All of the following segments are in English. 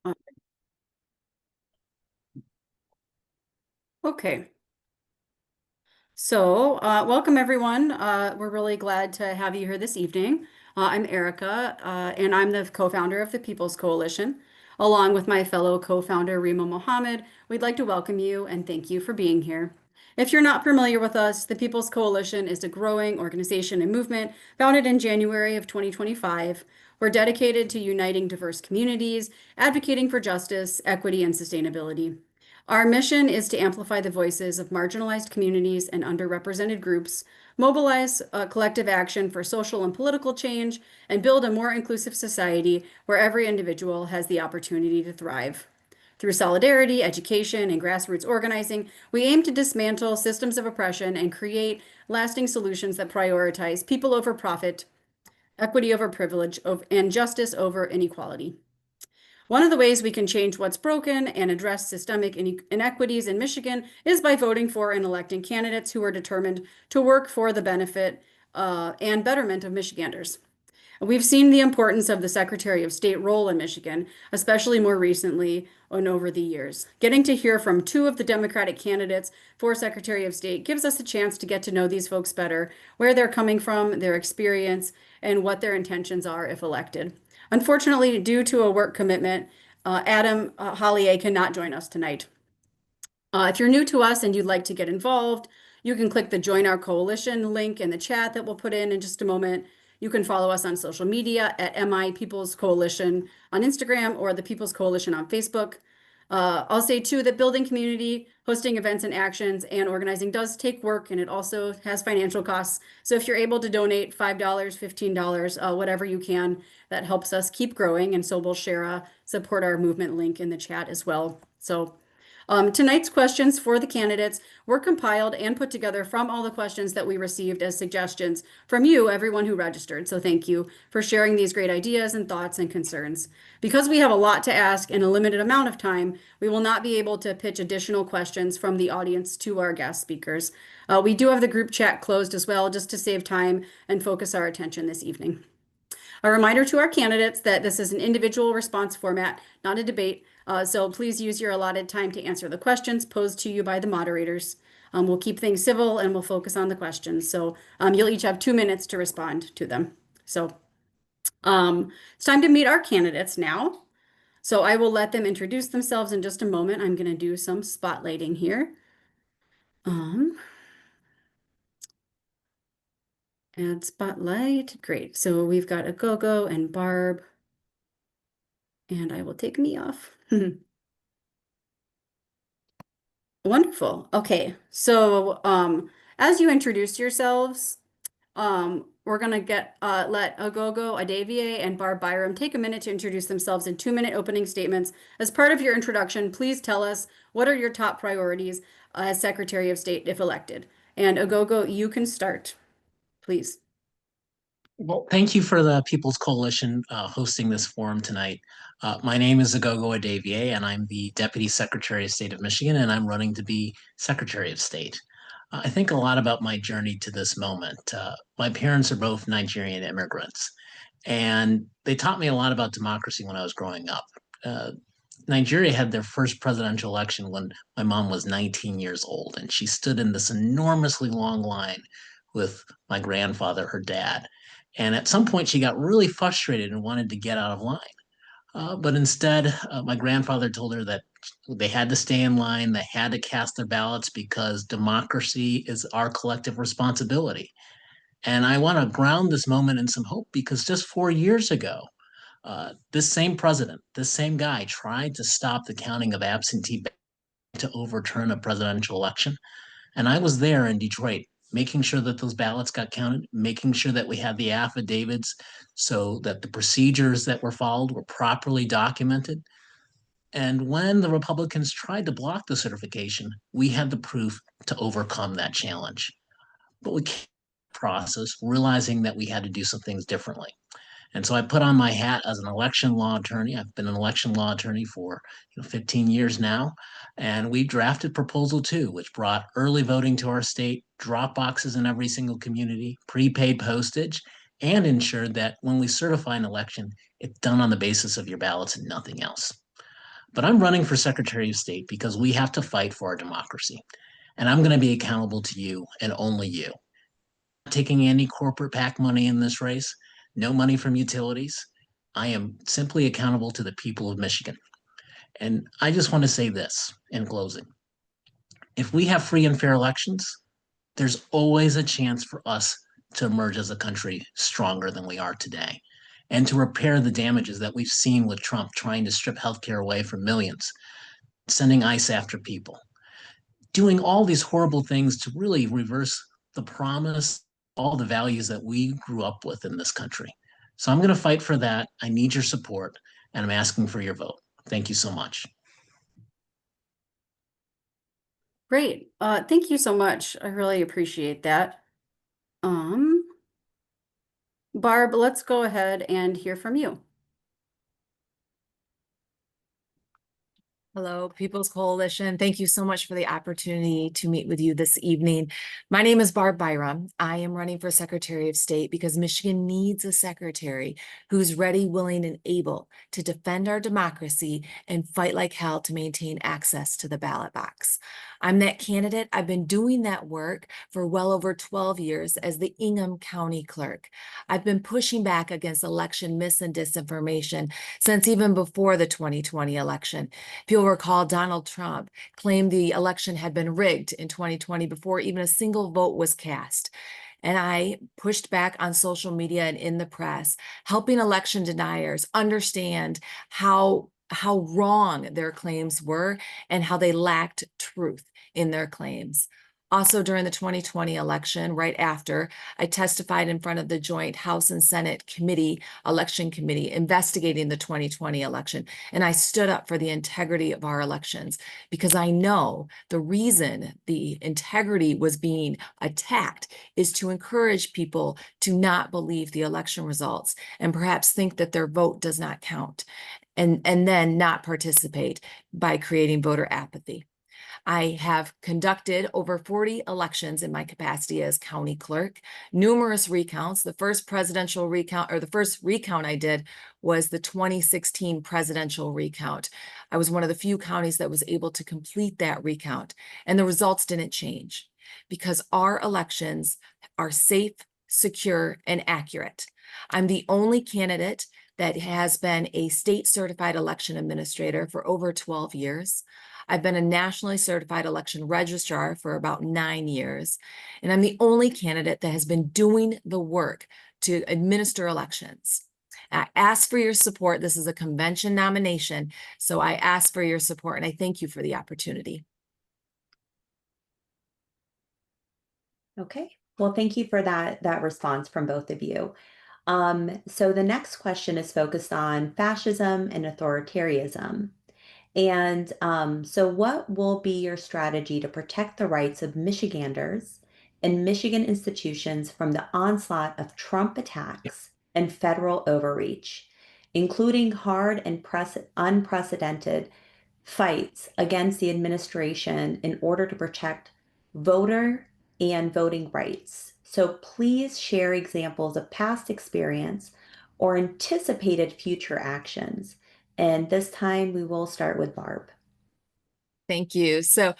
Uh, Okay, so welcome everyone. We're really glad to have you here this evening. I'm Erica, and I'm the co-founder of the People's Coalition. Along with my fellow co-founder Rima Mohammed, we'd like to welcome you and thank you for being here. If you're not familiar with us, the People's Coalition is a growing organization and movement founded in January of 2025. We're dedicated to uniting diverse communities, advocating for justice, equity, and sustainability. Our mission is to amplify the voices of marginalized communities and underrepresented groups, mobilize collective action for social and political change, and build a more inclusive society where every individual has the opportunity to thrive. Through solidarity, education, and grassroots organizing, we aim to dismantle systems of oppression and create lasting solutions that prioritize people over profit, equity over privilege, and justice over inequality. One of the ways we can change what's broken and address systemic inequities in Michigan is by voting for and electing candidates who are determined to work for the benefit and betterment of Michiganders. We've seen the importance of the Secretary of State role in Michigan, especially more recently and over the years. Getting to hear from two of the Democratic candidates for Secretary of State gives us a chance to get to know these folks better, where they're coming from, their experience, and what their intentions are if elected. Unfortunately, due to a work commitment, Adam Hollier cannot join us tonight. If you're new to us and you'd like to get involved, you can click the Join Our Coalition link in the chat that we'll put in just a moment. You can follow us on social media at MI People's Coalition on Instagram or the People's Coalition on Facebook. I'll say too that building community, hosting events and actions, and organizing does take work, and it also has financial costs. So if you're able to donate $5, $15, whatever you can, that helps us keep growing. And so we'll share a support our movement link in the chat as well. So tonight's questions for the candidates were compiled and put together from all the questions that we received as suggestions from you, everyone who registered. So thank you for sharing these great ideas and thoughts and concerns. Because we have a lot to ask in a limited amount of time, we will not be able to pitch additional questions from the audience to our guest speakers. We do have the group chat closed as well, just to save time and focus our attention this evening. A reminder to our candidates that this is an individual response format, not a debate. So please use your allotted time to answer the questions posed to you by the moderators. We'll keep things civil and we'll focus on the questions. So you'll each have 2 minutes to respond to them. So it's time to meet our candidates now. So I will let them introduce themselves in just a moment. I'm going to do some spotlighting here. Add spotlight. Great. So we've got Aghogho and Barb. And I will take me off. Wonderful. Okay. So as you introduce yourselves, we're gonna let Aghogho, Edevbie, and Barb Byrum take a minute to introduce themselves in 2-minute opening statements. As part of your introduction, please tell us what are your top priorities as Secretary of State if elected. And Aghogho, you can start, please. Well, thank you for the People's Coalition hosting this forum tonight. My name is Aghogho Edevbie, and I'm the Deputy Secretary of State of Michigan, and I'm running to be Secretary of State. I think a lot about my journey to this moment. My parents are both Nigerian immigrants, and they taught me a lot about democracy when I was growing up. Nigeria had their first presidential election when my mom was 19 years old, and she stood in this enormously long line with my grandfather, her dad. And at some point, she got really frustrated and wanted to get out of line. But instead, my grandfather told her that they had to stay in line, they had to cast their ballots because democracy is our collective responsibility. And I want to ground this moment in some hope because just 4 years ago, this same president, this same guy tried to stop the counting of absentee ballots to overturn a presidential election. And I was there in Detroit, making sure that those ballots got counted, making sure that we had the affidavits so that the procedures that were followed were properly documented. And when the Republicans tried to block the certification, we had the proof to overcome that challenge. But we came process realizing that we had to do some things differently. And so I put on my hat as an election law attorney. I've been an election law attorney for 15 years now. And we drafted Proposal 2, which brought early voting to our state, drop boxes in every single community, prepaid postage, and ensured that when we certify an election, it's done on the basis of your ballots and nothing else. But I'm running for Secretary of State because we have to fight for our democracy. And I'm going to be accountable to you and only you. I'm not taking any corporate PAC money in this race, no money from utilities. I am simply accountable to the people of Michigan. And I just want to say this in closing. If we have free and fair elections, there's always a chance for us to emerge as a country stronger than we are today and to repair the damages that we've seen with Trump trying to strip healthcare away from millions, sending ICE after people, doing all these horrible things to really reverse the promise, all the values that we grew up with in this country. So I'm going to fight for that. I need your support, and I'm asking for your vote. Thank you so much. Great. Thank you so much. I really appreciate that. Um, Barb, let's go ahead and hear from you. Hello, People's Coalition. Thank you so much for the opportunity to meet with you this evening. My name is Barb Byrum. I am running for Secretary of State because Michigan needs a secretary who's ready, willing, and able to defend our democracy and fight like hell to maintain access to the ballot box. I'm that candidate. I've been doing that work for well over 12 years as the Ingham County Clerk. I've been pushing back against election mis and disinformation since even before the 2020 election. If you'll recall, Donald Trump claimed the election had been rigged in 2020 before even a single vote was cast. And I pushed back on social media and in the press, helping election deniers understand how wrong their claims were and how they lacked truth in their claims. Also, during the 2020 election, right after, I testified in front of the joint House and Senate election committee investigating the 2020 election. And I stood up for the integrity of our elections because I know the reason the integrity was being attacked is to encourage people to not believe the election results and perhaps think that their vote does not count and then not participate by creating voter apathy. I have conducted over 40 elections in my capacity as county clerk, numerous recounts. The first presidential recount, or the first recount I did, was the 2016 presidential recount. I was one of the few counties that was able to complete that recount, and the results didn't change because our elections are safe, secure, and accurate. I'm the only candidate that has been a state certified election administrator for over 12 years. I've been a nationally certified election registrar for about 9 years, and I'm the only candidate that has been doing the work to administer elections. I ask for your support. This is a convention nomination, so I ask for your support, and I thank you for the opportunity. Okay, well, thank you for that response from both of you. So the next question is focused on fascism and authoritarianism. And so what will be your strategy to protect the rights of Michiganders and Michigan institutions from the onslaught of Trump attacks and federal overreach, including hard and unprecedented fights against the administration in order to protect voter and voting rights? So please share examples of past experience or anticipated future actions. And this time we will start with Barb. Thank you. So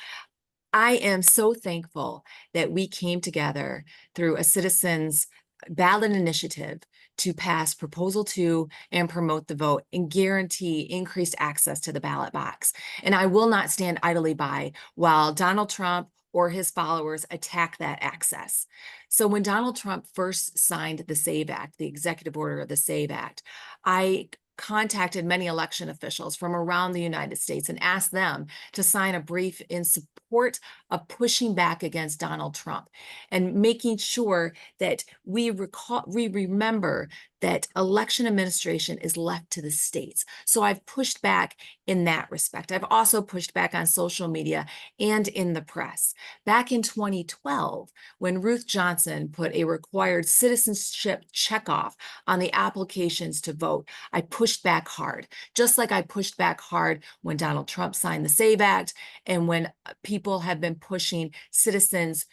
I am so thankful that we came together through a citizens ballot initiative to pass Proposal 2 and promote the vote and guarantee increased access to the ballot box. And I will not stand idly by while Donald Trump or his followers attack that access. So when Donald Trump first signed the SAVE Act, the executive order of the SAVE Act, I contacted many election officials from around the United States and asked them to sign a brief in support of pushing back against Donald Trump and making sure that we remember that election administration is left to the states. So I've pushed back in that respect. I've also pushed back on social media and in the press. Back in 2012, when Ruth Johnson put a required citizenship checkoff on the applications to vote, I pushed back hard, just like I pushed back hard when Donald Trump signed the SAVE Act and when people have been pushing citizens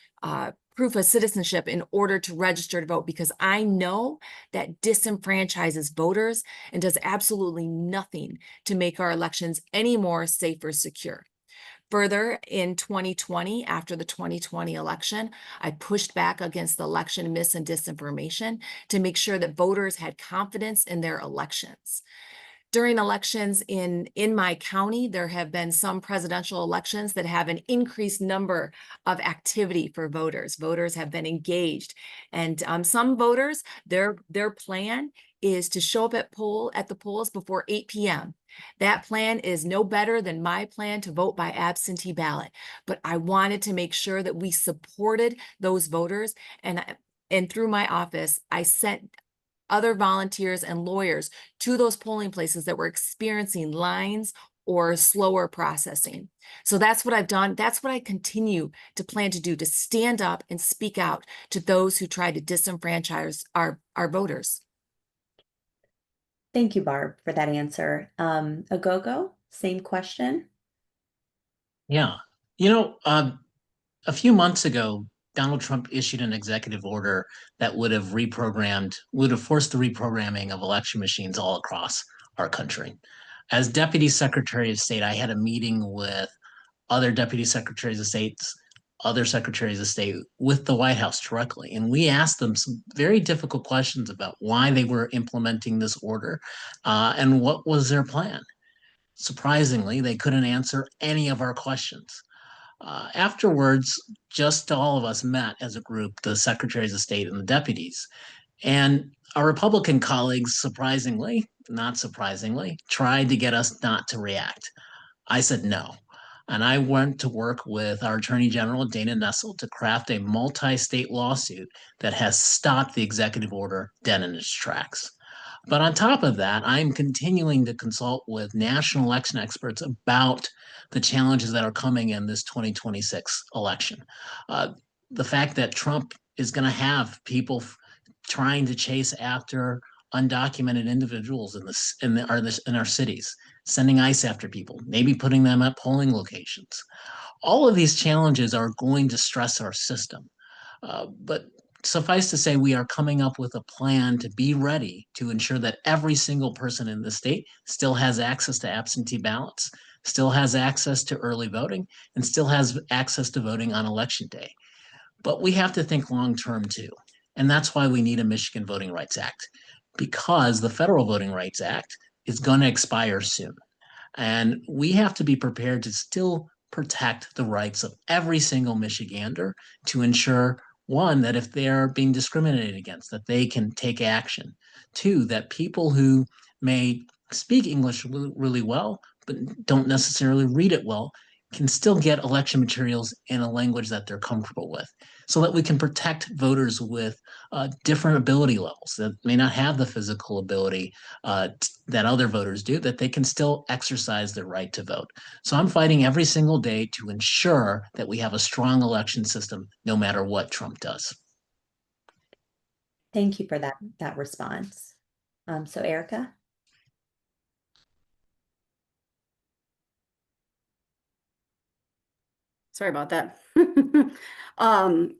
proof of citizenship in order to register to vote, because I know that disenfranchises voters and does absolutely nothing to make our elections any more safe or secure. Further, in 2020, after the 2020 election, I pushed back against the election mis and disinformation to make sure that voters had confidence in their elections. During elections in my county, there have been some presidential elections that have an increased number of activity for voters. Voters have been engaged, and some voters, their plan is to show up at the polls before 8 p.m. That plan is no better than my plan to vote by absentee ballot. But I wanted to make sure that we supported those voters, and through my office, I sent other volunteers and lawyers to those polling places that were experiencing lines or slower processing. So that's what I've done. That's what I continue to plan to do, to stand up and speak out to those who try to disenfranchise our voters. Thank you, Barb, for that answer. Aghogho, same question. Yeah. You know, a few months ago, Donald Trump issued an executive order that would have forced the reprogramming of election machines all across our country. As Deputy Secretary of State, I had a meeting with other Deputy Secretaries of State, other Secretaries of State with the White House directly. And we asked them some very difficult questions about why they were implementing this order and what was their plan. Surprisingly, they couldn't answer any of our questions. Afterwards, just all of us met as a group, the secretaries of state and the deputies. And our Republican colleagues, surprisingly, not surprisingly, tried to get us not to react. I said no. And I went to work with our Attorney General, Dana Nessel, to craft a multi-state lawsuit that has stopped the executive order dead in its tracks. But on top of that, I'm continuing to consult with national election experts about the challenges that are coming in this 2026 election. The fact that Trump is going to have people trying to chase after undocumented individuals in our cities, sending ICE after people, maybe putting them at polling locations. All of these challenges are going to stress our system. But suffice to say, we are coming up with a plan to be ready to ensure that every single person in the state still has access to absentee ballots, still has access to early voting, and still has access to voting on election day. But we have to think long term too. And that's why we need a Michigan Voting Rights Act, because the Federal Voting Rights Act is going to expire soon. And we have to be prepared to still protect the rights of every single Michigander to ensure, one, that if they're being discriminated against, that they can take action. Two, that people who may speak English really well, but don't necessarily read it well, can still get election materials in a language that they're comfortable with, so that we can protect voters with different ability levels that may not have the physical ability that other voters do, that they can still exercise their right to vote. So I'm fighting every single day to ensure that we have a strong election system, no matter what Trump does. Thank you for that response. So Erica? Sorry about that.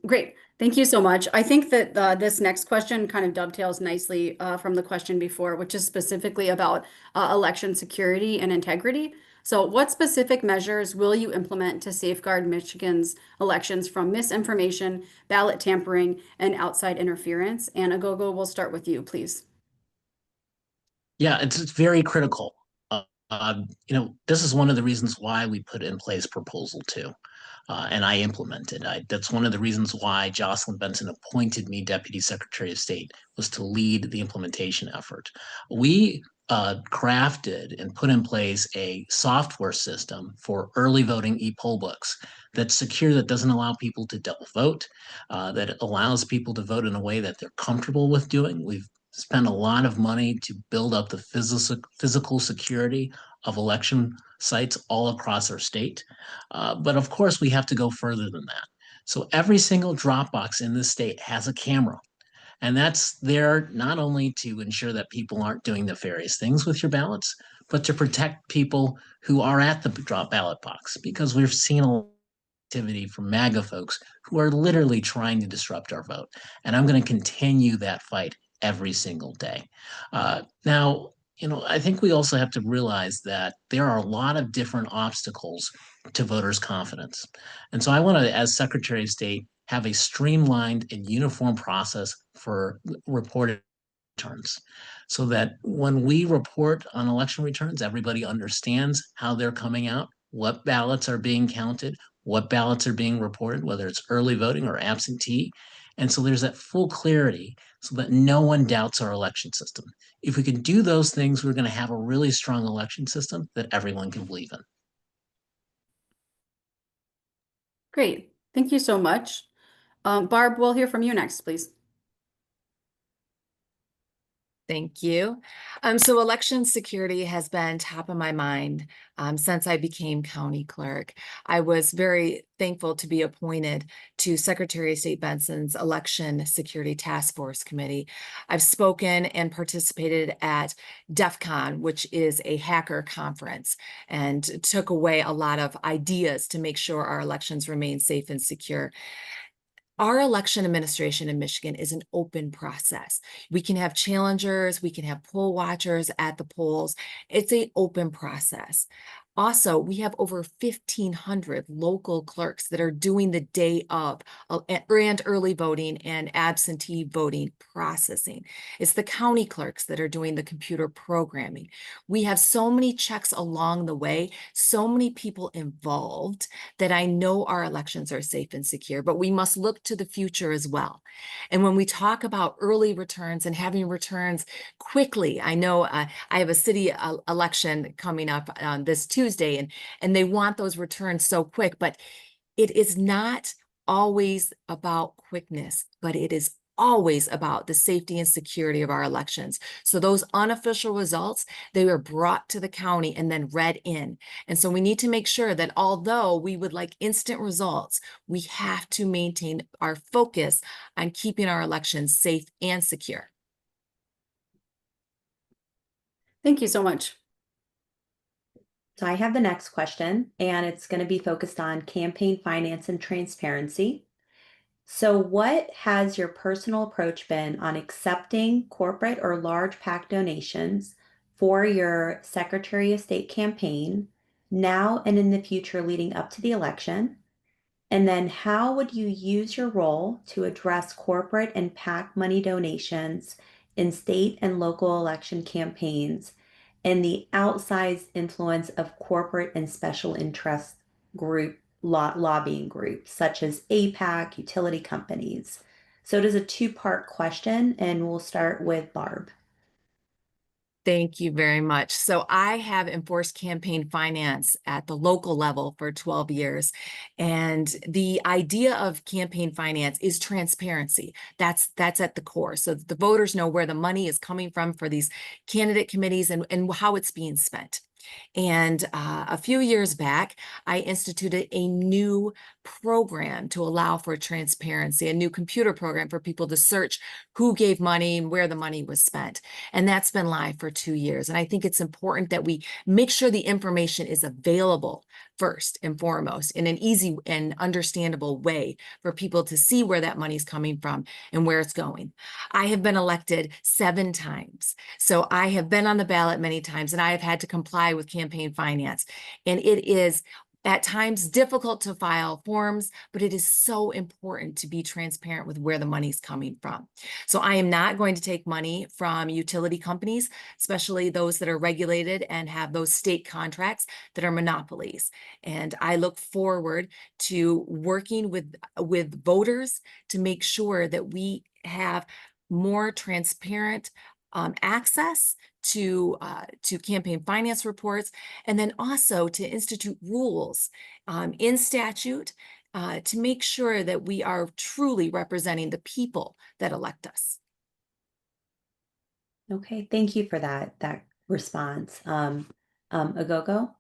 Great. Thank you so much. I think that this next question kind of dovetails nicely from the question before, which is specifically about election security and integrity. So what specific measures will you implement to safeguard Michigan's elections from misinformation, ballot tampering, and outside interference? And Aghogho, we'll start with you, please. Yeah, it's very critical. This is one of the reasons why we put in place Proposal 2. And I implemented. That's one of the reasons why Jocelyn Benson appointed me Deputy Secretary of State, was to lead the implementation effort. We crafted and put in place a software system for early voting e-poll books that's secure, that doesn't allow people to double vote, that allows people to vote in a way that they're comfortable with doing. We've spent a lot of money to build up the physical security of election sites all across our state. But of course, we have to go further than that. So every single drop box in this state has a camera. And that's there not only to ensure that people aren't doing nefarious things with your ballots, but to protect people who are at the drop ballot box, because we've seen a activity from MAGA folks who are literally trying to disrupt our vote. And I'm going to continue that fight every single day. Now, I think we also have to realize that there are a lot of different obstacles to voters' confidence. And so I want to, as Secretary of State, have a streamlined and uniform process for reported returns so that when we report on election returns, everybody understands how they're coming out, what ballots are being counted, what ballots are being reported, whether it's early voting or absentee. And so there's that full clarity so that no one doubts our election system. If we can do those things, we're going to have a really strong election system that everyone can believe in. Great. Thank you so much. Barb, we'll hear from you next, please. Thank you. So election security has been top of my mind since I became county clerk. I was very thankful to be appointed to Secretary of State Benson's Election Security Task Force Committee. I've spoken and participated at DEF CON, which is a hacker conference, and took away a lot of ideas to make sure our elections remain safe and secure. Our election administration in Michigan is an open process. We can have challengers, we can have poll watchers at the polls. It's an open process. Also, we have over 1,500 local clerks that are doing the day of and early voting and absentee voting processing. It's the county clerks that are doing the computer programming. We have so many checks along the way, so many people involved that I know our elections are safe and secure, but we must look to the future as well. And when we talk about early returns and having returns quickly, I know I have a city election coming up on this Tuesday, and they want those returns so quick, but it is not always about quickness, but it is always about the safety and security of our elections. So those unofficial results, they were brought to the county and then read in. And so we need to make sure that although we would like instant results, we have to maintain our focus on keeping our elections safe and secure. Thank you so much. So I have the next question, and it's going to be focused on campaign finance and transparency. So what has your personal approach been on accepting corporate or large PAC donations for your Secretary of State campaign now and in the future leading up to the election? And then how would you use your role to address corporate and PAC money donations in state and local election campaigns and the outsized influence of corporate and special interest lobbying groups such as APAC, utility companies? So it is a two-part question, and we'll start with Barb. Thank you very much. So I have enforced campaign finance at the local level for 12 years. And the idea of campaign finance is transparency. That's at the core. So the voters know where the money is coming from for these candidate committees and how it's being spent. And a few years back, I instituted a new program to allow for transparency, a new computer program for people to search who gave money and where the money was spent. And that's been live for 2 years. And I think it's important that we make sure the information is available first and foremost in an easy and understandable way for people to see where that money is coming from and where it's going. I have been elected 7 times. So I have been on the ballot many times, and I have had to comply with campaign finance. And it is at times difficult to file forms, but it is so important to be transparent with where the money's coming from. So I am not going to take money from utility companies, especially those that are regulated and have those state contracts that are monopolies. And I look forward to working with voters to make sure that we have more transparent access to campaign finance reports, and then also to institute rules in statute to make sure that we are truly representing the people that elect us. Okay, thank you for that response. Aghogho?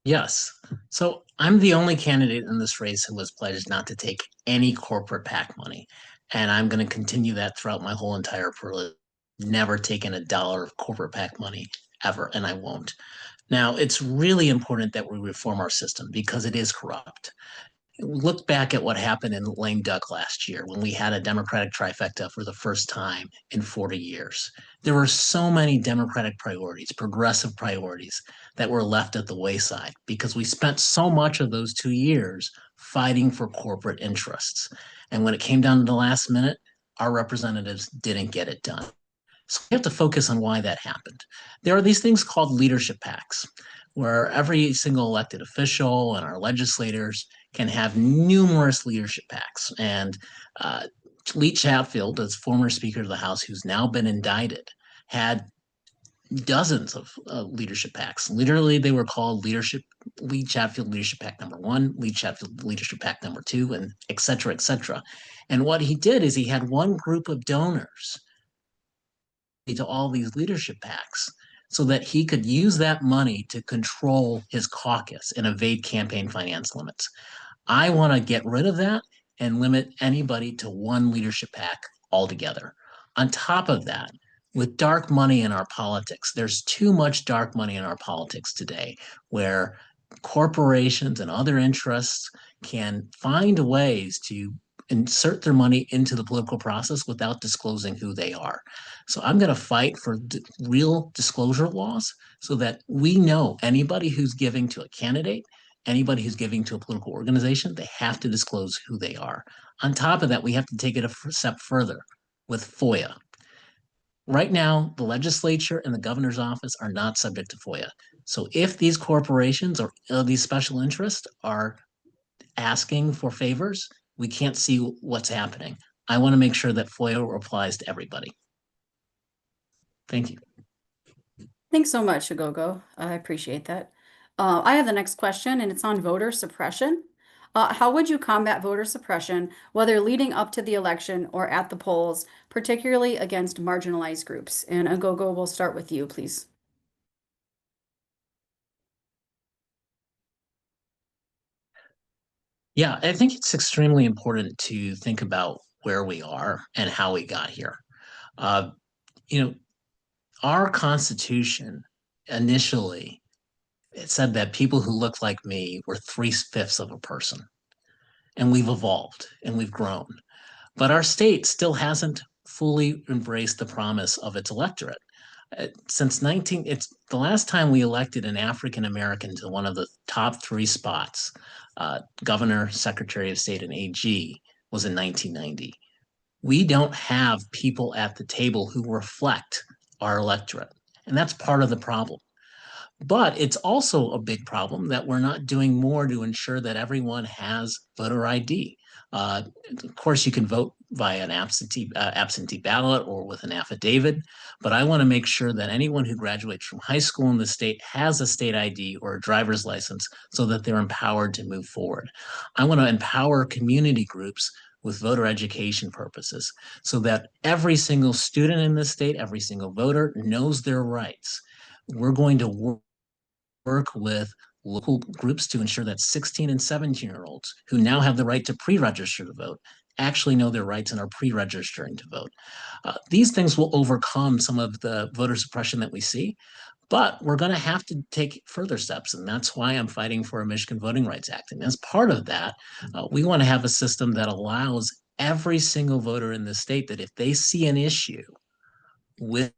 Yes. So I'm the only candidate in this race who has pledged not to take any corporate PAC money. And I'm going to continue that throughout my whole entire career. Never taken $1 of corporate PAC money ever, and I won't. Now, it's really important that we reform our system because it is corrupt. Look back at what happened in lame duck last year when we had a Democratic trifecta for the first time in 40 years. There were so many Democratic priorities, progressive priorities, that were left at the wayside because we spent so much of those 2 years fighting for corporate interests. And when it came down to the last minute, our representatives didn't get it done. So we have to focus on why that happened. There are these things called leadership pacts, where every single elected official and our legislators can have numerous leadership pacts. And Lee Chatfield, as former Speaker of the House, who's now been indicted, had dozens of leadership pacts. Literally, they were called Lee Chatfield Leadership Pack #1, Lee Chatfield Leadership Pack #2, and et cetera, et cetera. And what he did is he had one group of donors to all these leadership packs so that he could use that money to control his caucus and evade campaign finance limits. I want to get rid of that and limit anybody to one leadership pack altogether. On top of that, with dark money in our politics, there's too much dark money in our politics today where corporations and other interests can find ways to insert their money into the political process without disclosing who they are. So I'm going to fight for real disclosure laws so that we know anybody who's giving to a candidate, anybody who's giving to a political organization, they have to disclose who they are. On top of that, we have to take it a step further with FOIA. Right now, the legislature and the governor's office are not subject to FOIA. So if these corporations or these special interests are asking for favors, we can't see what's happening. I want to make sure that FOIA applies to everybody. Thank you. Thanks so much, Aghogho. I appreciate that. I have the next question, and it's on voter suppression. How would you combat voter suppression, whether leading up to the election or at the polls, particularly against marginalized groups? And Aghogho, we'll start with you, please. Yeah, I think it's extremely important to think about where we are and how we got here. Uh, you know, our Constitution initially it said that people who look like me were 3/5 of a person, and we've evolved and we've grown. But our state still hasn't fully embraced the promise of its electorate. It's the last time we elected an African American to one of the top 3 spots, governor, secretary of state, and AG, was in 1990. We don't have people at the table who reflect our electorate, and that's part of the problem. But it's also a big problem that we're not doing more to ensure that everyone has voter ID. Of course, you can vote via an absentee ballot or with an affidavit, but I want to make sure that anyone who graduates from high school in the state has a state ID or a driver's license so that they're empowered to move forward. I want to empower community groups with voter education purposes so that every single student in this state, every single voter knows their rights. We're going to work with local groups to ensure that 16 and 17-year-olds who now have the right to pre-register to vote actually know their rights and are pre-registering to vote. These things will overcome some of the voter suppression that we see, but we're going to have to take further steps, and that's why I'm fighting for a Michigan Voting Rights Act. And as part of that, we want to have a system that allows every single voter in the state that if they see an issue with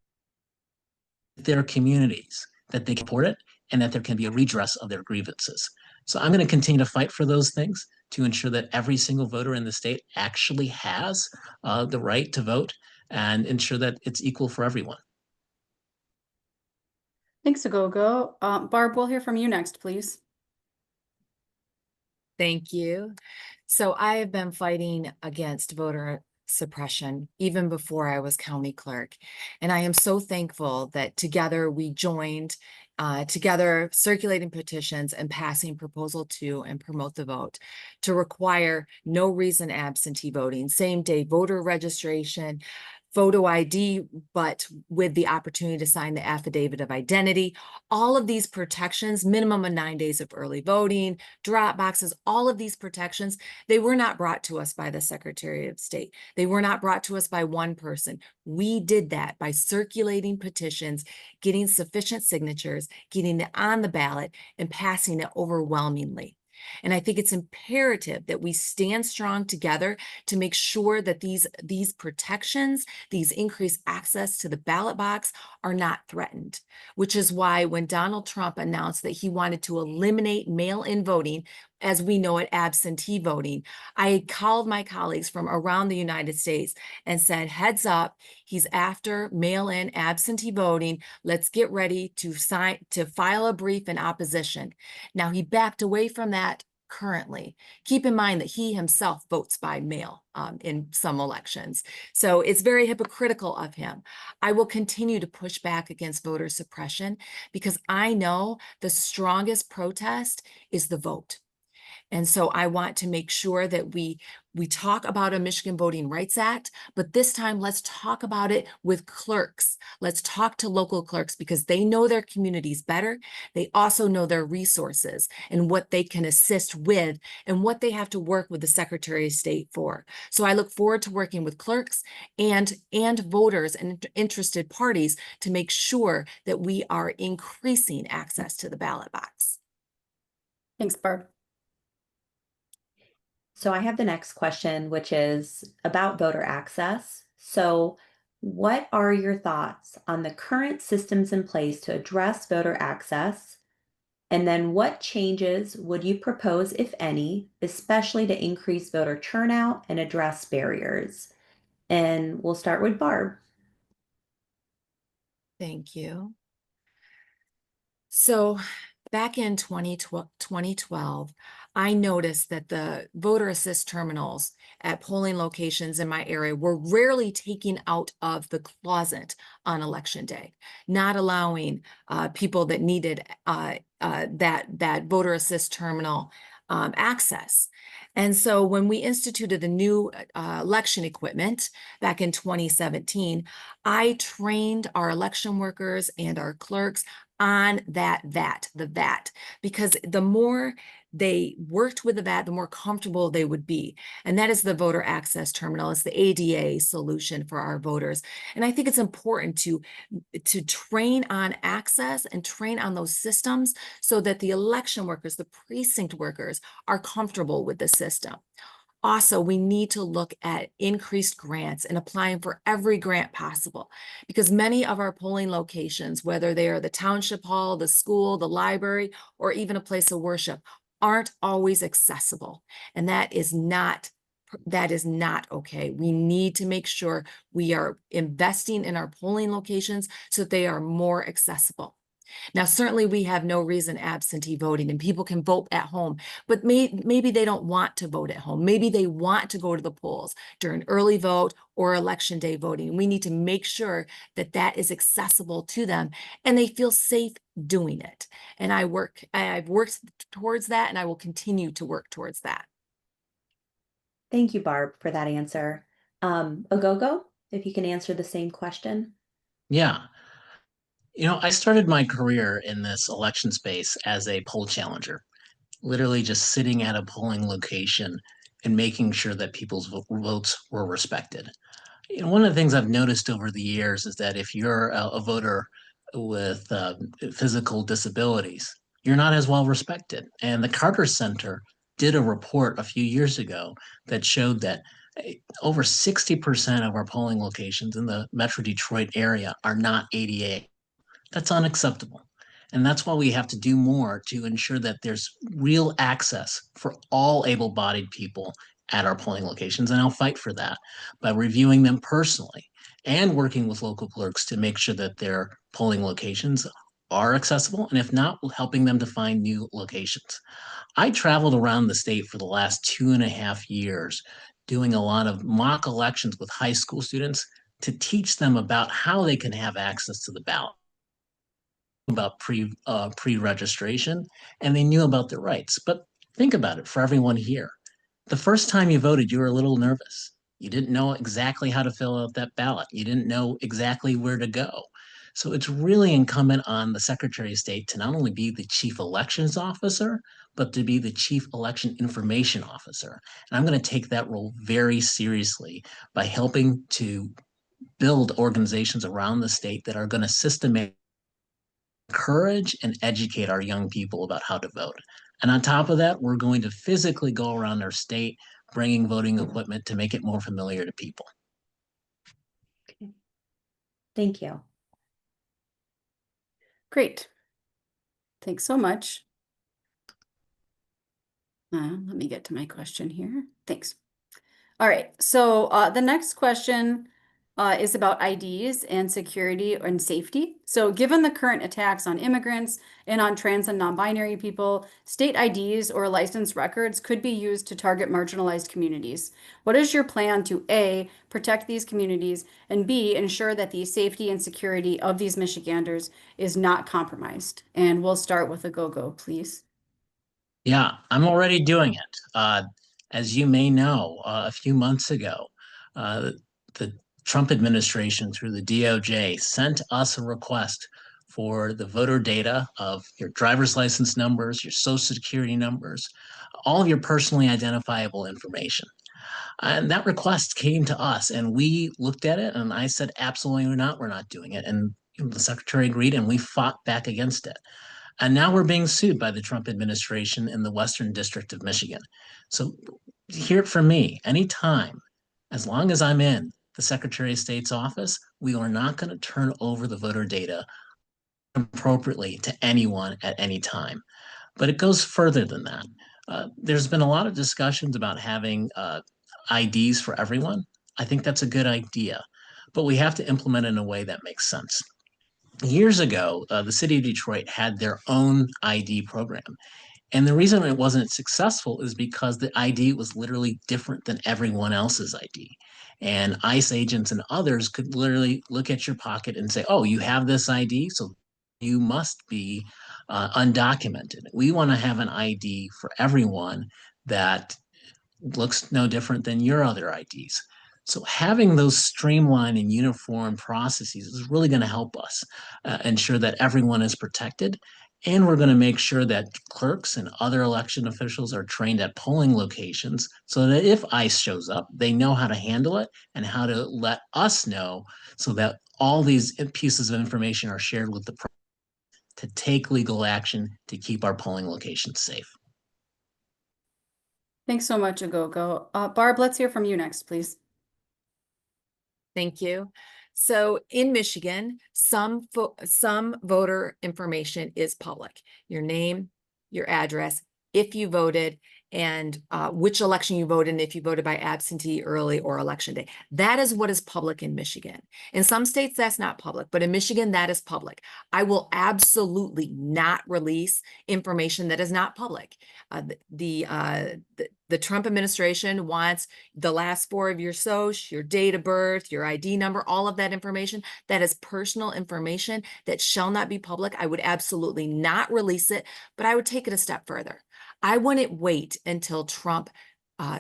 their communities, that they can report it and that there can be a redress of their grievances. So I'm going to continue to fight for those things to ensure that every single voter in the state actually has the right to vote and ensure that it's equal for everyone. Thanks, Aghogho. Barb, we'll hear from you next, please. Thank you. So I have been fighting against voter suppression even before I was county clerk. And I am so thankful that together we joined together circulating petitions and passing Proposal 2 and Promote the Vote to require no reason absentee voting, same day voter registration photo ID, but with the opportunity to sign the affidavit of identity. All of these protections, minimum of 9 days of early voting, drop boxes, all of these protections, they were not brought to us by the Secretary of State. They were not brought to us by one person. We did that by circulating petitions, getting sufficient signatures, getting it on the ballot, and passing it overwhelmingly. And I think it's imperative that we stand strong together to make sure that these protections, these increased access to the ballot box are not threatened, which is why when Donald Trump announced that he wanted to eliminate mail-in voting, as we know it, absentee voting, I called my colleagues from around the United States and said, heads up, he's after mail-in absentee voting. Let's get ready to file a brief in opposition. Now, he backed away from that currently. Keep in mind that he himself votes by mail in some elections. So it's very hypocritical of him. I will continue to push back against voter suppression because I know the strongest protest is the vote. And so I want to make sure that we talk about a Michigan Voting Rights Act, but this time let's talk about it with clerks. Let's talk to local clerks because they know their communities better. They also know their resources and what they can assist with and what they have to work with the Secretary of State for. So I look forward to working with clerks and voters and interested parties to make sure that we are increasing access to the ballot box. Thanks, Barb. So I have the next question, which is about voter access. So what are your thoughts on the current systems in place to address voter access? And then what changes would you propose, if any, especially to increase voter turnout and address barriers? And we'll start with Barb. Thank you. So back in 2012, I noticed that the voter assist terminals at polling locations in my area were rarely taken out of the closet on election day, not allowing people that needed that voter assist terminal access. And so when we instituted the new election equipment back in 2017, I trained our election workers and our clerks on the VAT, because the more they worked with the VAT, the more comfortable they would be. And that is the voter access terminal. It's the ADA solution for our voters. And I think it's important to train on access and train on those systems so that the election workers, the precinct workers, are comfortable with the system. Also, we need to look at increased grants and applying for every grant possible, because many of our polling locations, whether they are the township hall, the school, the library, or even a place of worship, aren't always accessible. And that is not okay. We need to make sure we are investing in our polling locations so that they are more accessible. Now, certainly we have no reason absentee voting and people can vote at home, but maybe they don't want to vote at home. Maybe they want to go to the polls during early vote or election day voting. We need to make sure that that is accessible to them and they feel safe doing it. And I've worked towards that, and I will continue to work towards that. Thank you, Barb, for that answer. Aghogho, if you can answer the same question. Yeah. I started my career in this election space as a poll challenger, literally just sitting at a polling location and making sure that people's votes were respected. One of the things I've noticed over the years is that if you're a voter with physical disabilities, you're not as well respected. And the Carter Center did a report a few years ago that showed that over 60% of our polling locations in the Metro Detroit area are not ADA. That's unacceptable. And that's why we have to do more to ensure that there's real access for all able-bodied people at our polling locations. And I'll fight for that by reviewing them personally and working with local clerks to make sure that their polling locations are accessible. And if not, helping them to find new locations. I traveled around the state for the last 2.5 years doing a lot of mock elections with high school students to teach them about how they can have access to the ballot, about pre-registration, and they knew about their rights. But think about it for everyone here. The first time you voted, you were a little nervous. You didn't know exactly how to fill out that ballot. You didn't know exactly where to go. So it's really incumbent on the Secretary of State to not only be the chief elections officer, but to be the chief election information officer. And I'm going to take that role very seriously by helping to build organizations around the state that are going to systematically encourage and educate our young people about how to vote. And on top of that, we're going to physically go around our state bringing voting equipment to make it more familiar to people. Okay. Thank you. Great. Thanks so much. Let me get to my question here. Thanks. All right, so the next question is about IDs and security and safety. So given the current attacks on immigrants and on trans and non-binary people, state IDs or license records could be used to target marginalized communities. What is your plan to A, protect these communities, and B, ensure that the safety and security of these Michiganders is not compromised? And we'll start with Aghogho, please. Yeah, I'm already doing it. As you may know, a few months ago, the Trump administration through the DOJ sent us a request for the voter data of your driver's license numbers, your social security numbers, all of your personally identifiable information. And that request came to us, and we looked at it, and I said, absolutely not, we're not doing it. And the secretary agreed, and we fought back against it. And now we're being sued by the Trump administration in the Western District of Michigan. So hear it from me. Anytime, as long as I'm in the Secretary of State's office, we are not going to turn over the voter data appropriately to anyone at any time. But it goes further than that. There's been a lot of discussions about having IDs for everyone. I think that's a good idea, but we have to implement it in a way that makes sense. Years ago, the city of Detroit had their own ID program. And the reason it wasn't successful is because the ID was literally different than everyone else's ID. And ICE agents and others could literally look at your pocket and say, oh, you have this ID, so you must be undocumented. We want to have an ID for everyone that looks no different than your other IDs. So having those streamlined and uniform processes is really going to help us ensure that everyone is protected. And we're going to make sure that clerks and other election officials are trained at polling locations so that if ICE shows up, they know how to handle it and how to let us know so that all these pieces of information are shared with the press to take legal action to keep our polling locations safe. Thanks so much, Aghogho. Barb, let's hear from you next, please. Thank you. So in Michigan, some voter information is public. Your name, your address, if you voted, and which election you voted in, if you voted by absentee, early, or election day. That is what is public in Michigan. In some states, that's not public, but in Michigan, that is public. I will absolutely not release information that is not public. The Trump administration wants the last four of your social, your date of birth, your ID number, all of that information. That is personal information that shall not be public. I would absolutely not release it, but I would take it a step further. I wouldn't wait until Trump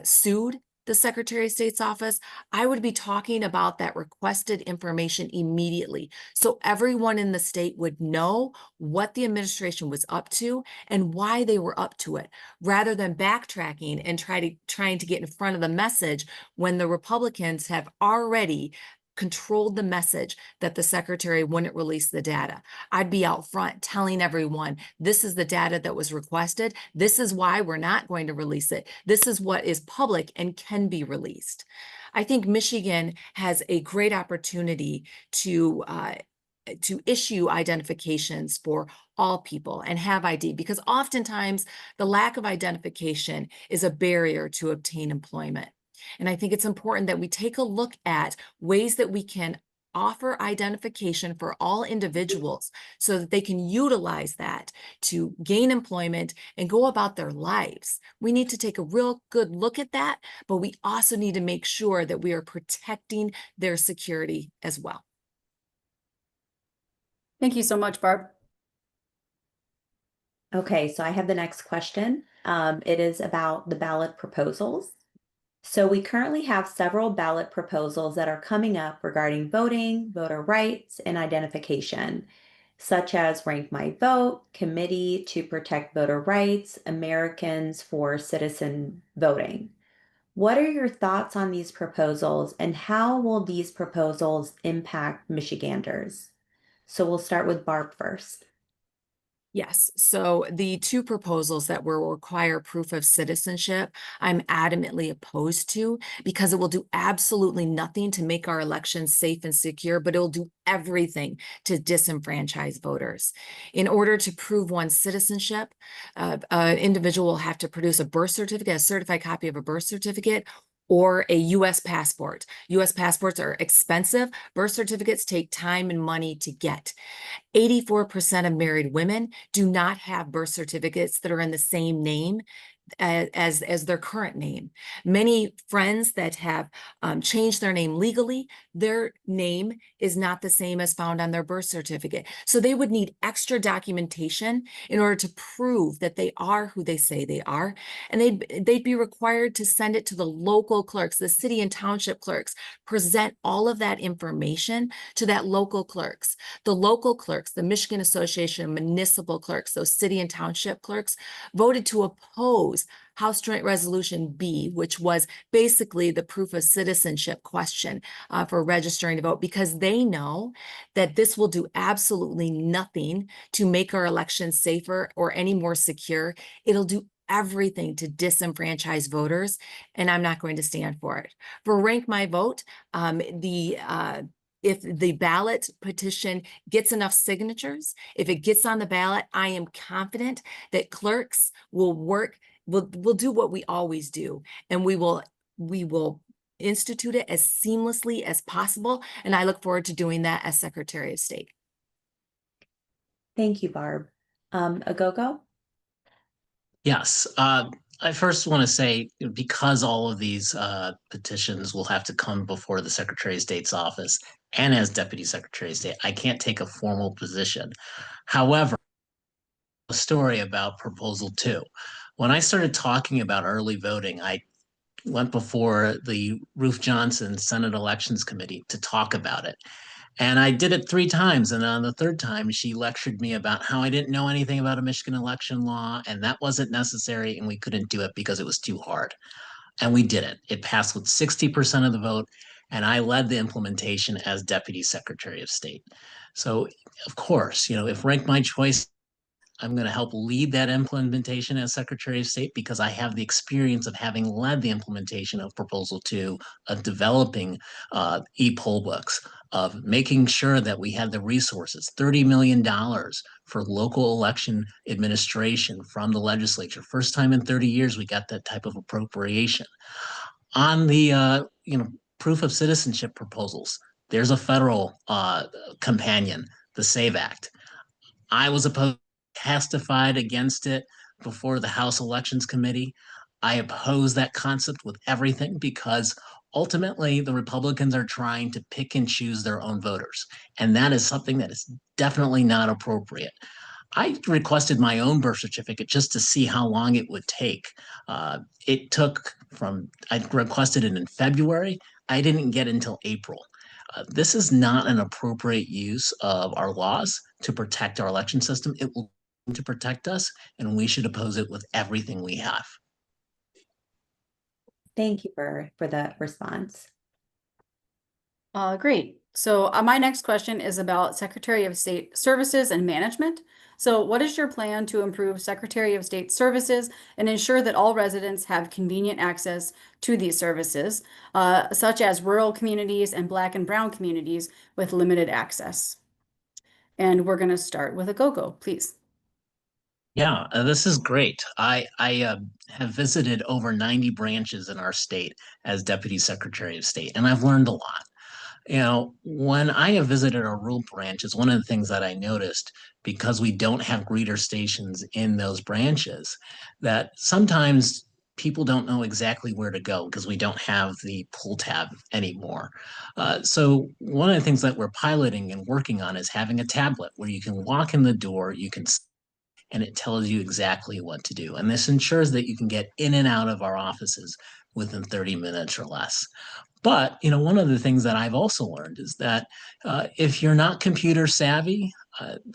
sued the Secretary of State's office. I would be talking about that requested information immediately, so everyone in the state would know what the administration was up to and why they were up to it, rather than backtracking and trying to get in front of the message when the Republicans have already controlled the message that the secretary wouldn't release the data. I'd be out front telling everyone, this is the data that was requested. This is why we're not going to release it. This is what is public and can be released. I think Michigan has a great opportunity to issue identifications for all people and have ID, because oftentimes the lack of identification is a barrier to obtain employment. And I think it's important that we take a look at ways that we can offer identification for all individuals so that they can utilize that to gain employment and go about their lives. We need to take a real good look at that, but we also need to make sure that we are protecting their security as well. Thank you so much, Barb. Okay, so I have the next question. It is about the ballot proposals. So we currently have several ballot proposals that are coming up regarding voting, voter rights, and identification, such as Rank My Vote, Committee to Protect Voter Rights, Americans for Citizen Voting. What are your thoughts on these proposals and how will these proposals impact Michiganders? So we'll start with Barb first. Yes, so the two proposals that will require proof of citizenship, I'm adamantly opposed to because it will do absolutely nothing to make our elections safe and secure, but it'll do everything to disenfranchise voters. In order to prove one's citizenship, an individual will have to produce a birth certificate, a certified copy of a birth certificate, or a US passport. US passports are expensive. Birth certificates take time and money to get. 84% of married women do not have birth certificates that are in the same name as their current name. Many friends that have changed their name legally, their name is not the same as found on their birth certificate. So they would need extra documentation in order to prove that they are who they say they are. And they'd be required to send it to the local clerks, the city and township clerks, present all of that information to that local clerks. The local clerks, the Michigan Association of Municipal Clerks, those city and township clerks, voted to oppose House Joint Resolution B, which was basically the proof of citizenship question for registering to vote, because they know that this will do absolutely nothing to make our elections safer or any more secure. It'll do everything to disenfranchise voters, and I'm not going to stand for it. For Rank My Vote, if the ballot petition gets enough signatures, if it gets on the ballot, I am confident that clerks will will do what we always do, and we will institute it as seamlessly as possible. And I look forward to doing that as Secretary of State. Thank you, Barb. Aghogho? Yes. I first want to say, because all of these petitions will have to come before the Secretary of State's office and as Deputy Secretary of State, I can't take a formal position. However, a story about Proposal 2. When I started talking about early voting, I went before the Ruth Johnson Senate Elections Committee to talk about it. And I did it 3 times. And on the third time, she lectured me about how I didn't know anything about a Michigan election law and that wasn't necessary. And we couldn't do it because it was too hard. And we did it. It passed with 60% of the vote. And I led the implementation as Deputy Secretary of State. So, of course, if Rank My Choice, I'm going to help lead that implementation as Secretary of State because I have the experience of having led the implementation of Proposal 2, of developing e-poll books, of making sure that we had the resources, $30 million for local election administration from the legislature. First time in 30 years we got that type of appropriation. On the proof of citizenship proposals, there's a federal companion, the SAVE Act. I was opposed, testified against it before the House Elections Committee. I oppose that concept with everything because ultimately the Republicans are trying to pick and choose their own voters. And that is something that is definitely not appropriate. I requested my own birth certificate just to see how long it would take. It took I requested it in February. I didn't get it until April. This is not an appropriate use of our laws to protect our election system. It will to protect us, and we should oppose it with everything we have. Thank you for that response. Great. So my next question is about Secretary of State services and management. So what is your plan to improve Secretary of State services and ensure that all residents have convenient access to these services, such as rural communities and Black and Brown communities with limited access? And we're going to start with Aghogho, please. Yeah, this is great. I have visited over 90 branches in our state as Deputy Secretary of State, and I've learned a lot. When I have visited our rural branches, one of the things that I noticed, because we don't have greeter stations in those branches, that sometimes people don't know exactly where to go because we don't have the pull tab anymore. So one of the things that we're piloting and working on is having a tablet where you can walk in the door, and it tells you exactly what to do. And this ensures that you can get in and out of our offices within 30 minutes or less. But, one of the things that I've also learned is that if you're not computer savvy,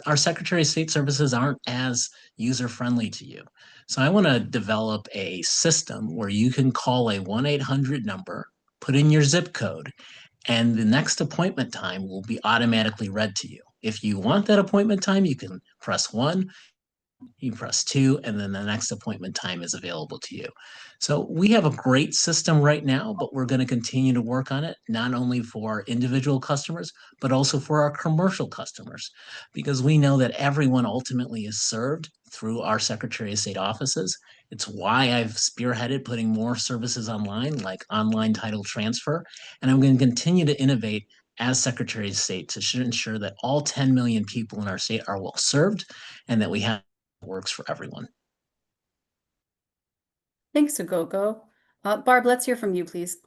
our Secretary of State services aren't as user friendly to you. So I want to develop a system where you can call a 1-800 number, put in your zip code, and the next appointment time will be automatically read to you. If you want that appointment time, you can press 1, you press 2, and then the next appointment time is available to you. So we have a great system right now, but we're going to continue to work on it, not only for individual customers, but also for our commercial customers, because we know that everyone ultimately is served through our Secretary of State offices. It's why I've spearheaded putting more services online, like online title transfer, and I'm going to continue to innovate as Secretary of State to ensure that all 10 million people in our state are well served and that we have works for everyone. Thanks, Aghogho. Barb, let's hear from you, please.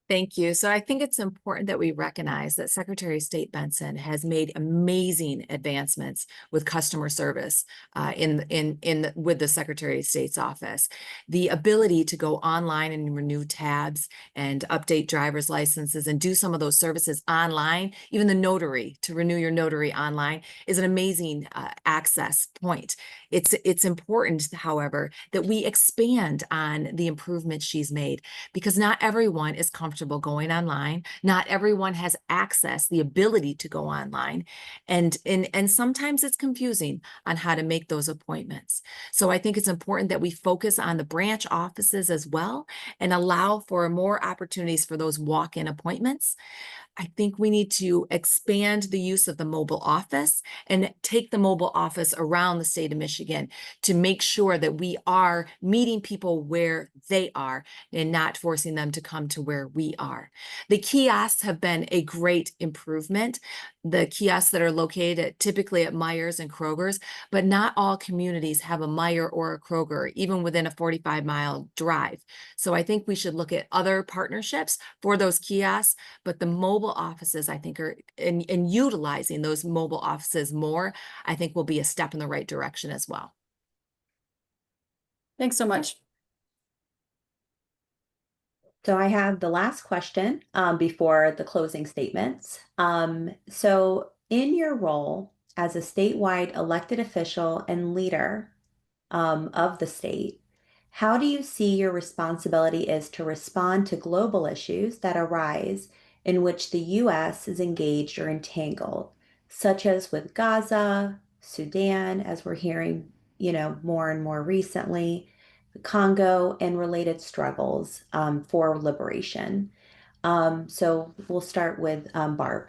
Thank you. So I think it's important that we recognize that Secretary of State Benson has made amazing advancements with customer service with the Secretary of State's office. The ability to go online and renew tabs and update driver's licenses and do some of those services online, even the notary, to renew your notary online, is an amazing access point. It's important, however, that we expand on the improvements she's made, because not everyone is comfortable going online. Not everyone has access, the ability to go online. And sometimes it's confusing on how to make those appointments. So I think it's important that we focus on the branch offices as well and allow for more opportunities for those walk-in appointments. I think we need to expand the use of the mobile office and take the mobile office around the state of Michigan to make sure that we are meeting people where they are and not forcing them to come to where we are. The kiosks have been a great improvement. The kiosks that are located typically at Meijers and Kroger's, but not all communities have a Meijer or a Kroger, even within a 45-mile drive. So I think we should look at other partnerships for those kiosks, but the mobile offices, I think, and utilizing those mobile offices more, I think will be a step in the right direction as well. Thanks so much. So I have the last question before the closing statements. So in your role as a statewide elected official and leader of the state, how do you see your responsibility is to respond to global issues that arise in which the U.S. is engaged or entangled, such as with Gaza, Sudan, as we're hearing, more and more recently, Congo, and related struggles for liberation? So we'll start with Barb.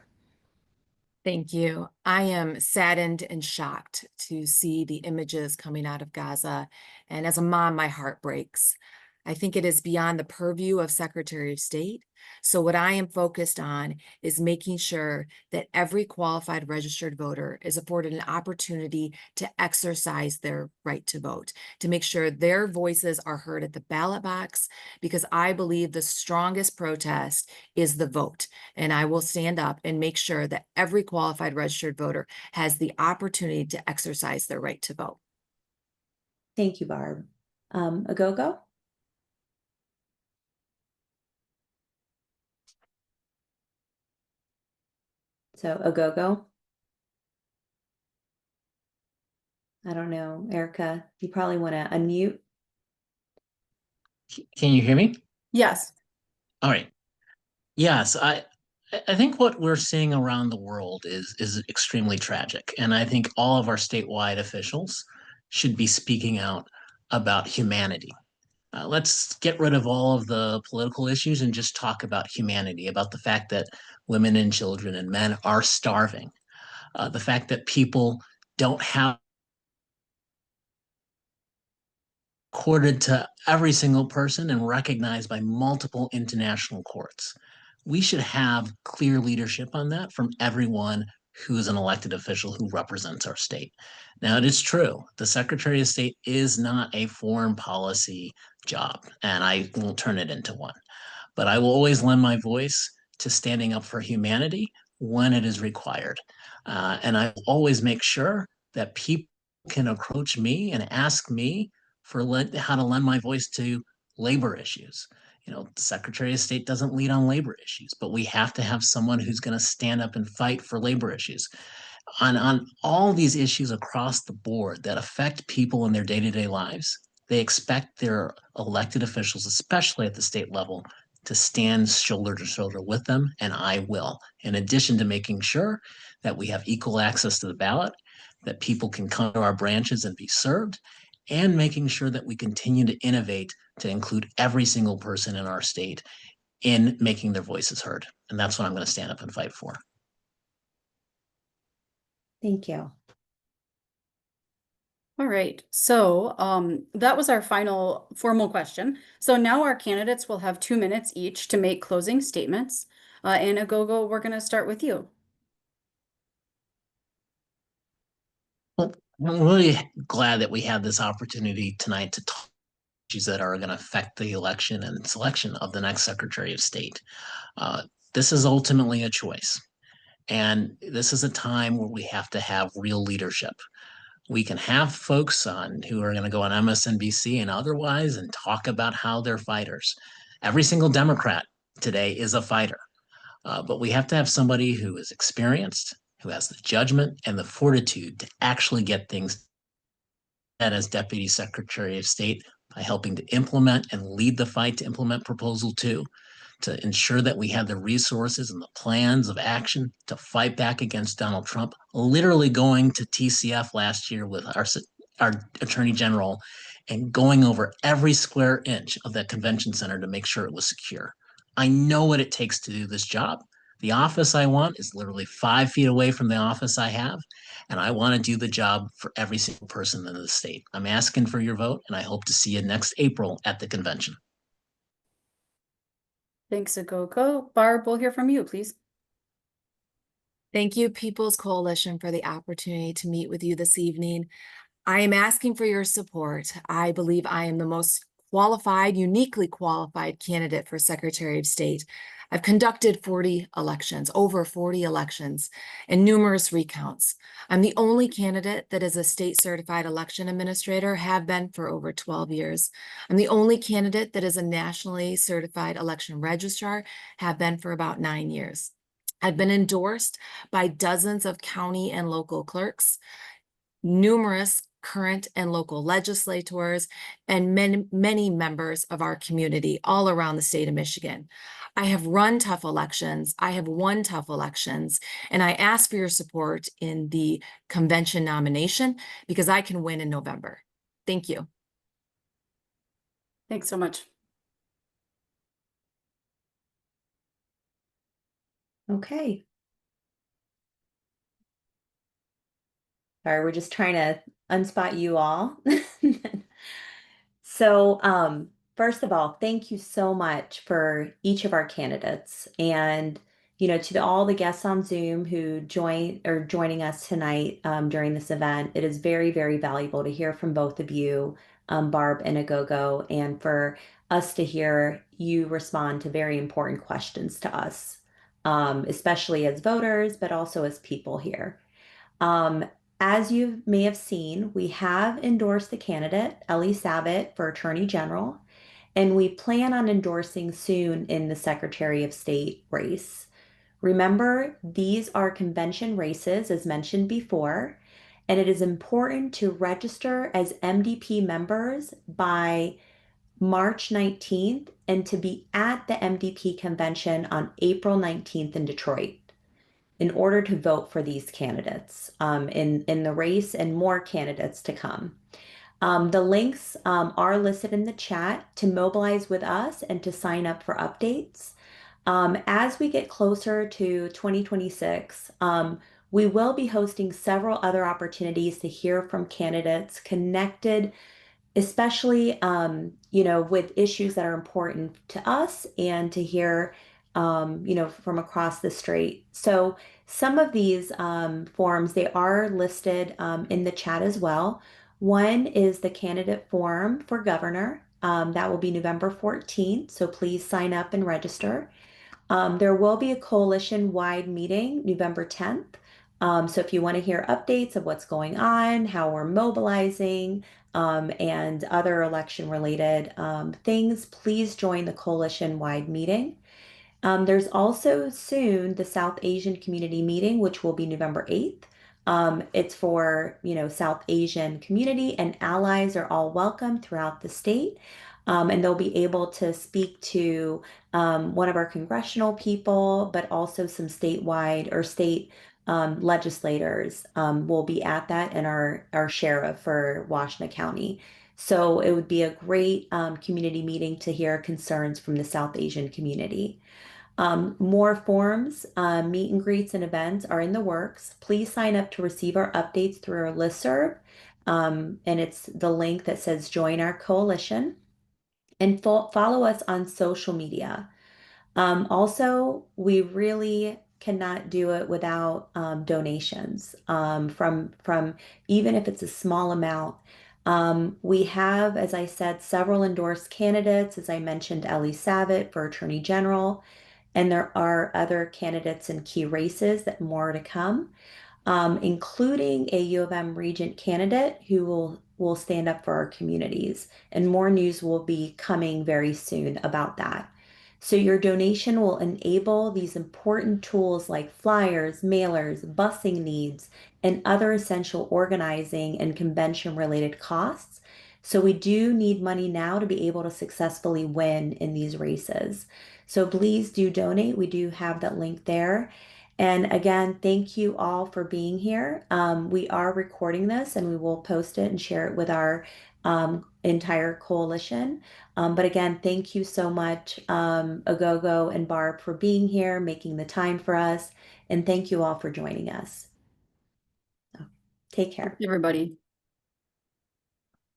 Thank you. I am saddened and shocked to see the images coming out of Gaza. And as a mom, my heart breaks. I think it is beyond the purview of Secretary of State. So what I am focused on is making sure that every qualified registered voter is afforded an opportunity to exercise their right to vote, to make sure their voices are heard at the ballot box, because I believe the strongest protest is the vote. And I will stand up and make sure that every qualified registered voter has the opportunity to exercise their right to vote. Thank you, Barb. Aghogho? So Aghogho? I don't know, Erica, you probably want to unmute. Can you hear me? Yes. All right. Yes, I think what we're seeing around the world is extremely tragic, and I think all of our statewide officials should be speaking out about humanity. Let's get rid of all of the political issues and just talk about humanity, about the fact that women and children and men are starving, the fact that people don't have accorded to every single person and recognized by multiple international courts. We should have clear leadership on that from everyone who is an elected official who represents our state. Now, it is true, the Secretary of State is not a foreign policy job, and I won't turn it into one. But I will always lend my voice to standing up for humanity when it is required. And I will always make sure that people can approach me and ask me for how to lend my voice to labor issues. The Secretary of State doesn't lead on labor issues, but we have to have someone who's going to stand up and fight for labor issues on all these issues across the board that affect people in their day-to-day lives. They expect their elected officials, especially at the state level, to stand shoulder to shoulder with them, and I will. In addition to making sure that we have equal access to the ballot, that people can come to our branches and be served, and making sure that we continue to innovate to include every single person in our state in making their voices heard. And that's what I'm going to stand up and fight for. Thank you. All right, so that was our final formal question. So now our candidates will have 2 minutes each to make closing statements. And Aghogho, we're going to start with you. Well, I'm really glad that we have this opportunity tonight to talk issues that are going to affect the election and selection of the next Secretary of State. This is ultimately a choice. And this is a time where we have to have real leadership. We can have folks on who are going to go on MSNBC and otherwise and talk about how they're fighters. Every single Democrat today is a fighter. But we have to have somebody who is experienced, who has the judgment and the fortitude to actually get things done as Deputy Secretary of State by helping to implement and lead the fight to implement Proposal 2, to ensure that we have the resources and the plans of action to fight back against Donald Trump, literally going to TCF last year with our Attorney General and going over every square inch of that convention center to make sure it was secure. I know what it takes to do this job. The office I want is literally 5 feet away from the office I have, and I want to do the job for every single person in the state. I'm asking for your vote, and I hope to see you next April at the convention. Thanks, Aghogho. Barb, we'll hear from you, please. Thank you, People's Coalition, for the opportunity to meet with you this evening. I am asking for your support. I believe I am the most qualified, uniquely qualified candidate for Secretary of State. I've conducted 40 elections, over 40 elections, and numerous recounts. I'm the only candidate that is a state certified election administrator, have been for over 12 years. I'm the only candidate that is a nationally certified election registrar, have been for about 9 years. I've been endorsed by dozens of county and local clerks, numerous current and local legislators, and many members of our community all around the state of Michigan. I have run tough elections. I have won tough elections, and I ask for your support in the convention nomination because I can win in November. Thank you. Thanks so much. Okay. Sorry, we're just trying to unspot you all. So, first of all, thank you so much for each of our candidates. And, to all the guests on Zoom who joining us tonight during this event, it is very, very valuable to hear from both of you, Barb and Aghogho, and for us to hear you respond to very important questions to us, especially as voters, but also as people here. As you may have seen, we have endorsed the candidate, Ellie Sabat, for Attorney General, and we plan on endorsing soon in the Secretary of State race. Remember, these are convention races, as mentioned before, and it is important to register as MDP members by March 19th and to be at the MDP convention on April 19th in Detroit in order to vote for these candidates in the race and more candidates to come. The links are listed in the chat to mobilize with us and to sign up for updates. As we get closer to 2026, we will be hosting several other opportunities to hear from candidates connected, especially with issues that are important to us and to hear from across the strait. So some of these forums, they are listed in the chat as well. One is the candidate forum for governor. That will be November 14th, so please sign up and register. There will be a coalition-wide meeting November 10th. So if you want to hear updates of what's going on, how we're mobilizing, and other election-related things, please join the coalition-wide meeting. There's also soon the South Asian Community Meeting, which will be November 8th. It's for, South Asian community, and allies are all welcome throughout the state. And they'll be able to speak to one of our congressional people, but also some statewide or state legislators will be at that, and our sheriff for Washington County. So it would be a great community meeting to hear concerns from the South Asian community. More forums, meet and greets, and events are in the works. Please sign up to receive our updates through our listserv. And it's the link that says join our coalition. And follow us on social media. Also, we really cannot do it without donations from even if it's a small amount. We have, as I said, several endorsed candidates. As I mentioned, Ellie Savitt for Attorney General. And there are other candidates in key races that more to come, including a U of M Regent candidate who will stand up for our communities. And more news will be coming very soon about that. So your donation will enable these important tools like flyers, mailers, busing needs, and other essential organizing and convention related costs. So we do need money now to be able to successfully win in these races. So please do donate. We do have that link there. And again, thank you all for being here. We are recording this and we will post it and share it with our entire coalition. But again, thank you so much, Aghogho and Barb, for being here, making the time for us. And thank you all for joining us. Take care. Everybody.